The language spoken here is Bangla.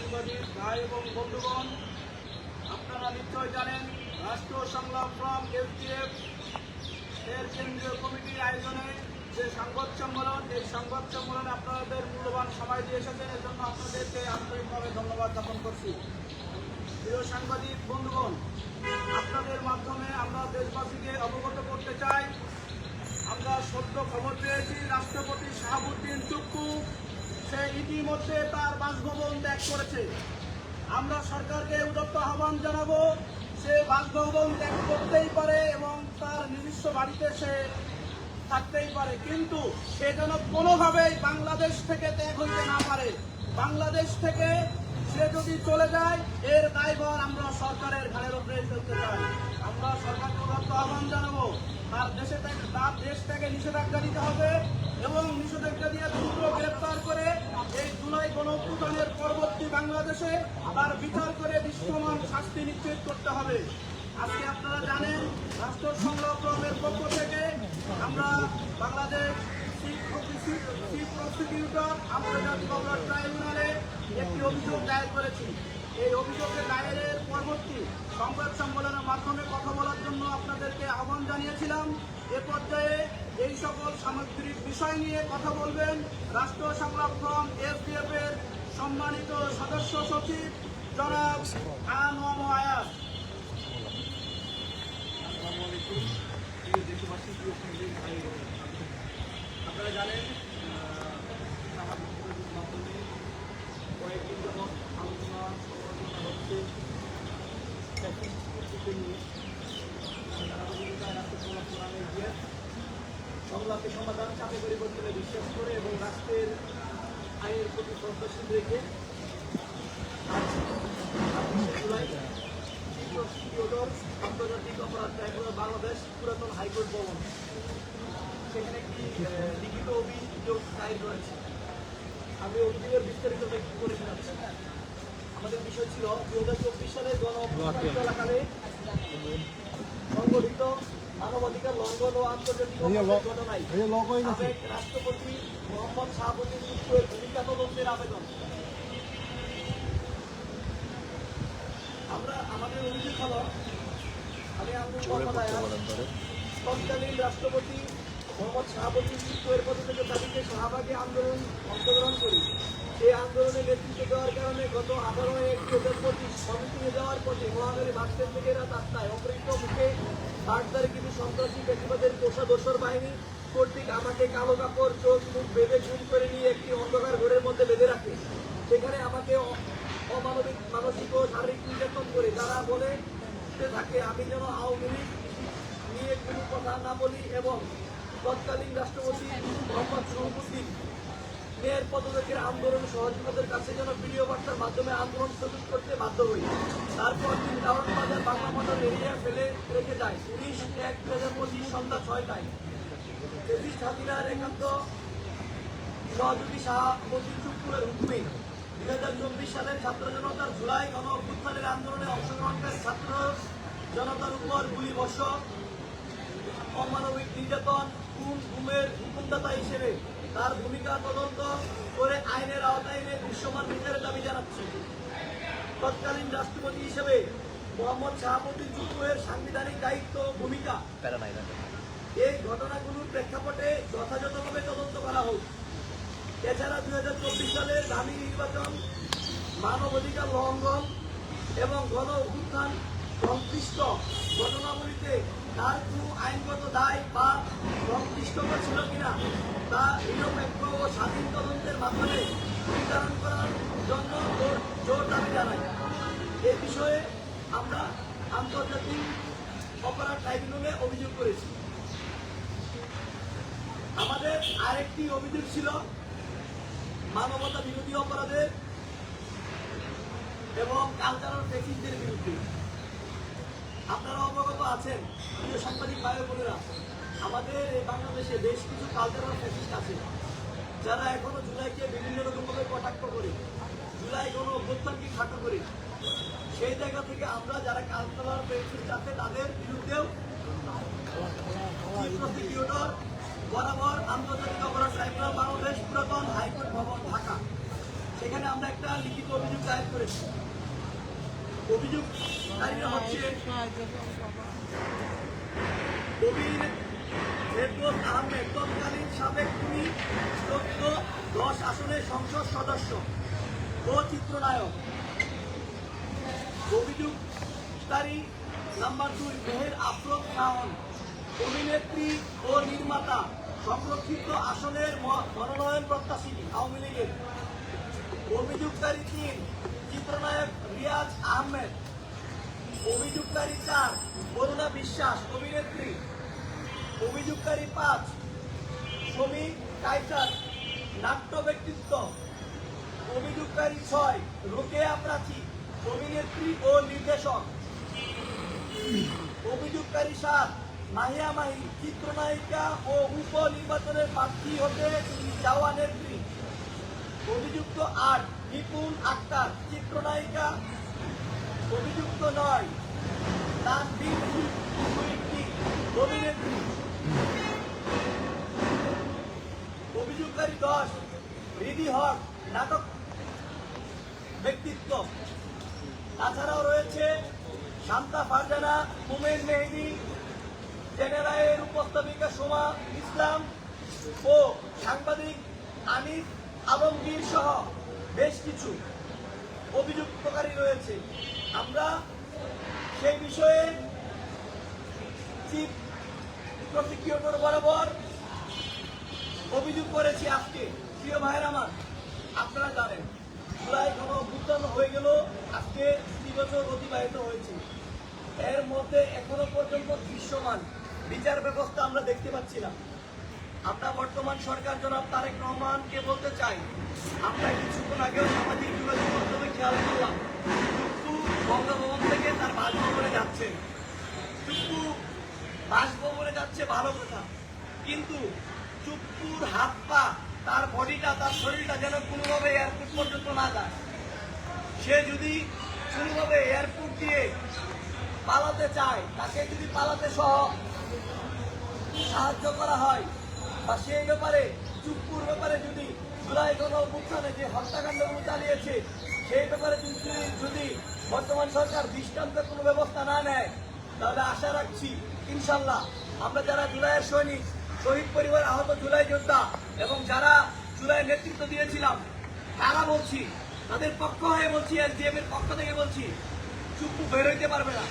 সাংবাদিক ভাই এবং বন্ধুগণ, আপনারা নিশ্চয় জানেন রাষ্ট্র সংগ্রাম ফ্রম এসডিএফ এর কেন্দ্রীয় কমিটির আয়োজনে যে সংবাদ সম্মেলন, এই সংবাদ সম্মেলনে আপনাদের মূল্যবান সময় দিয়ে এসেছেন, এর জন্য আপনাদেরকে আন্তরিকভাবে ধন্যবাদ জ্ঞাপন করছি। প্রিয় সাংবাদিক বন্ধুগণ, আপনাদের মাধ্যমে আমরা দেশবাসীকে অবগত করতে চাই, আমরা সত্য খবর পেয়েছি রাষ্ট্রপতি শাহাবুদ্দিন চুপ্পু সে ইতিমধ্যে তার বাসভবন ত্যাগ করেছে। আমরা সরকারকে উদ্যত আহ্বান জানাবো, সে বাসভবন ত্যাগ করতেই পারে এবং তার নিজস্ব বাড়িতে সে থাকতেই পারে, কিন্তু সে যেন কোনোভাবেই বাংলাদেশ থেকে ত্যাগ হইতে না পারে। বাংলাদেশ থেকে সে যদি চলে যায়, এর দায়ভার আমরা সরকারের ঘাড়ের উপরে ফেলতে চাই। আমরা সরকারকে উদ্যত আহ্বান জানাবো, তার দেশ থেকে নিষেধাজ্ঞা দিতে হবে এবং নিষেধাজ্ঞা দিয়ে দ্রুত গ্রেপ্তার করে এই জুলাই গণঅভ্যুত্থানের পরবর্তী বাংলাদেশে তার বিচার করে দৃশ্যমান শাস্তি নিশ্চিত করতে হবে। আজকে আপনারা জানেন রাষ্ট্র সংগ্রামের পক্ষ থেকে আমরা বাংলাদেশ চিফ প্রসিকিউটর আন্তর্জাতিক অপরাধ ট্রাইব্যুনালে একটি অভিযোগ দায়ের করেছি। এই অভিযোগের দায়েরের পরবর্তী সংবাদ সম্মেলনের মাধ্যমে কথা বলার জন্য আপনাদেরকে আহ্বান জানিয়েছিলাম। এ পর্যায়ে এই সকল সামগ্রিক বিষয় নিয়ে কথা বলবেন রাষ্ট্র সংগ্রাম ফ্রম এসডিএফ এর সম্মানিত সদস্য সচিব জনাব আনোয়ার আয়াত। আপনারা জানেন মাধ্যমে কয়েকদিন যাবৎ আলোচনা সমালোচনা হচ্ছে নিয়ে সংলাপে সমাধান চাপে পরিবর্তনে বিশ্বাস করে এবং রাষ্ট্রের আইনের প্রতি শ্রদ্ধাশীল রেখে জুলাই আন্তর্জাতিক অপরাধ ট্রাইব্যুনাল বাংলাদেশ পুরাতন হাইকোর্ট ভবন সেখানে একটি লিখিত অভিযোগ দায়ের করেছে। আমি অভিযোগের বিস্তারিত ব্যাখ্যা করে শোনাচ্ছি। আমাদের বিষয় ছিল 2024 সালে গণঅভ্যুত্থান চলাকালে সংগঠিত মানবাধিকার লঙ্ঘন ও আন্তর্জাতিক ঘটনায় সাবেক রাষ্ট্রপতি মোহাম্মদ শাহাবুদ্দিন চুপ্পুর ভূমিকা তদন্তের আবেদন। আমাদের অভিযোগ হল, আমি তৎকালীন রাষ্ট্রপতি মোহাম্মদ শাহাবুদ্দিন চুপ্পুর পদত্যাগের দাবিতে শাহবাগে আন্দোলন অংশগ্রহণ করি। এই আন্দোলনে নেতৃত্ব দেওয়ার কারণে গত 18/1/2025 সমিতিয়ে যাওয়ার পথে মহানগরী বাসস্ট্যান্ড থেকে রাত 8টায় অপহৃত মুখে বাগদারি কিছু সন্ত্রাসী ব্যক্তিবাদের পোষা দোসর বাহিনী কর্তৃক আমাকে কালো কাপড় চোখ মুখ বেঁধে গুম করে নিয়ে একটি অন্ধকার ঘরের মধ্যে বেঁধে রাখে। সেখানে আমাকে অমানবিক মানসিক ও শারীরিক নির্যাতন করে তারা বলে থাকে আমি যেন আওয়ামী লীগ নিয়ে কোনো কথা না বলি এবং তৎকালীন রাষ্ট্রপতি মোহাম্মদ শাহাবুদ্দিন মেয়ের পদত্যাগের আন্দোলন সহযোগীদের কাছে যেন ভিডিও বার্তার মাধ্যমে আন্দোলন স্থগিত করতে বাধ্য হই। তারপর দিন টাউন বাজার বাংলা মন্ডল এরিয়া ফেলে রেখে যায় 19/1/2025 সন্ধ্যা 6টায়। ফেসিস্ট হাসিনার একান্ত সহযোগী শাহাবুদ্দিন চুপ্পুরের হুকুমে 2024 সালের ছাত্র জনতার জুলাই গণঅভ্যুত্থানের আন্দোলনে অংশগ্রহণকারী ছাত্র জনতার উপর গুলিবর্ষণ, অমানবিক নির্যাতন, গুমের হুকুমদাতা হিসেবে তার ভূমিকা তদন্ত করে আইনের আওতায় এনে দৃশ্যমান বিচারের দাবি জানাচ্ছে। তৎকালীন রাষ্ট্রপতি হিসেবে মোহাম্মদ শাহাবুদ্দিন চুপ্পুরের সাংবিধানিক দায়িত্ব ভূমিকা এই ঘটনাগুলোর প্রেক্ষাপটে যথাযথভাবে তদন্ত করা হোক। এছাড়া 2024 সালের দামি নির্বাচন, মানবাধিকার লঙ্ঘন এবং গণ অভ্যুত্থান সংশ্লিষ্ট ঘটনাবলিতে তার কোনো আইনগত দায় বা সংশ্লিষ্টতা ছিল কিনা তা নিরপেক্ষ ও স্বাধীন তদন্তের মাধ্যমে নির্ধারণ করার জন্য জোর দাবি জানাই। এ বিষয়ে আমরা আন্তর্জাতিক অপরাধ ট্রাইব্যুনালে অভিযোগ করেছি। আমাদের আরেকটি অভিযোগ ছিল মানবতা বিরোধী অপরাধের এবং কালচারাল ফ্যাসিস্টদের বিরুদ্ধে। আপনারা অবগত আছেন প্রিয় সাংবাদিক ভাই বোনেরা, আমাদের এই বাংলাদেশে বেশ কিছু কালচারাল ফ্যাসিস্ট আছে যারা এখনো জুলাইকে বিভিন্ন রকমভাবে কটাক্ষ করে, জুলাই গণ অভ্যুত্থানকে খাটো করে। সেই জায়গা থেকে আমরা যারা কালচারাল ফ্যাসিস্ট আছে তাদের বিরুদ্ধেও চিফ প্রসিকিউটর বরাবর আন্তর্জাতিক অপরাধ ট্রাইব্যুনাল বাংলাদেশ পুরাতন হাইকোর্ট ভবন ঢাকা এখানে আমরা একটা লিখিত অভিযোগ দায়ের করেছি। অভিযোগকারীরা হচ্ছে কবির ফেরদৌস আহমেদ, তৎকালীন সাবেক 14-10 আসনের সংসদ সদস্য ও চিত্রনায়ক। অভিযোগকারী নাম্বার 2 মেহের আফরোজ শাওন, অভিনেত্রী ও নির্মাতা, সংরক্ষিত আসনের মনোনয়ন প্রত্যাশী আওয়ামী লীগের। অভিযোগকারী 3 চিত্রনায়ক রিয়াজ আহমেদ। অভিযোগকারী 4 করুণা বিশ্বাস, অভিনেত্রী। অভিযোগকারী 5 শ্রমিক কাইসার, নাট্য ব্যক্তিত্ব। অভিযোগকারী 6 রোকেয়া প্রাচী, অভিনেত্রী ও নির্দেশক। অভিযোগকারী 7 মাহিয়া মাহি, চিত্রনায়িকা ও উপনির্বাচনের প্রার্থী হতে যাওয়া নেত্রী। অভিযুক্ত 8 নিপুণ আক্তার, চিত্রনায়িকা। অভিযুক্ত 9 তানভীর সুইটি, অভিনেত্রী। অভিযোগকারী 10 রিদি হক, নাটক ব্যক্তিত্ব। তাছাড়াও রয়েছে শান্তা ফারজানা, উমেন মেহেদি, জেনারেলের উপস্থাপিকা সোমা ইসলাম ও সাংবাদিক আনিস আলমগীর সহ বেশ কিছু অভিযুক্তকারী রয়েছে। আমরা সেই বিষয়ে চিফ প্রসিকিউটর বরাবর অভিযোগ করেছি। আজকে প্রিয় ভাইয়ের আমার, আপনারা জানেন জুলাই গণঅভ্যুত্থান হয়ে গেল, আজকে 2 বছর অতিবাহিত হয়েছে। এর মধ্যে এখনো পর্যন্ত দৃশ্যমান বিচার ব্যবস্থা আমরা দেখতে পাচ্ছি না। আমরা বর্তমান সরকার জনাব তারেক রহমানকে বলতে চাই, আমরা কিছুক্ষণ আগেও সামাজিক যোগাযোগ মাধ্যমে খেয়াল করলাম চুপ্পু বঙ্গভবন থেকে তার বাসভবনে যাচ্ছেন। চুপ্পু বাসভবনে যাচ্ছে ভালো কথা, কিন্তু চুপ্পুর হাত পা, তার বডিটা, তার শরীরটা যেন কোনোভাবে এয়ারপোর্ট পর্যন্ত না যায়। সে যদি কোনোভাবে এয়ারপোর্ট দিয়ে পালাতে চায়, তাকে যদি পালাতে সহ সাহায্য করা হয়, বা সেই ব্যাপারে চুপ্পুর ব্যাপারে যদি জুলাই গণঅভ্যুত্থানে যে হত্যাকাণ্ডগুলো চালিয়েছে সেই ব্যাপারে যদি বর্তমান সরকার দৃষ্টান্তের কোনো ব্যবস্থা না নেয়, তাহলে আশা রাখছি ইনশাল্লাহ আমরা যারা জুলাইয়ের সৈনিক, শহীদ পরিবার, আহত জুলাই যোদ্ধা এবং যারা জুলাইয়ের নেতৃত্ব দিয়েছিলাম, তারা বলছি, তাদের পক্ষ হয়ে বলছি, এসডিএফ এর পক্ষ থেকে বলছি, চুপ্পু বের হইতে পারবে না।